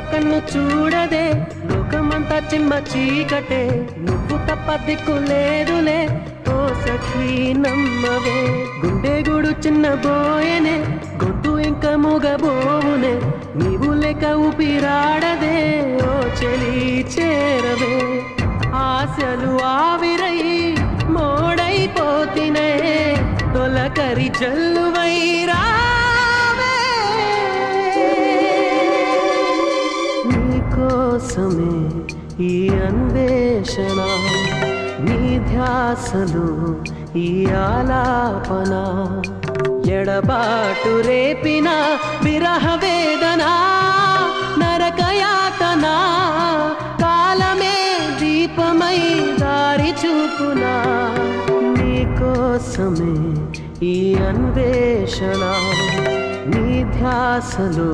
కన్ను చూడదే లోకమంతా చిమ్మ చీకటే నువ్వు తప్ప దిక్కు లేదులే ఓ సఖీ నమ్మవే గుండె గుడు చిన్న బోయనే గొంతు ఇంకా మూగబోవునే నీవు లేక ఊపిరాడదే ఓ చెలి చేరవే ఆశలు ఆవిరై మోడైపోతినే తొలకరి జల్లువై రావే నీకోసమే ఈ అన్వేషణ నీ ధ్యాసలు ఈ ఆలాపన ఎడబాటు రేపిన విరహ వేదన నరకయాతన కాలమే దీపమై దారి చూపునా నీకోసమే ఈ అన్వేషణ నీ ధ్యాసలు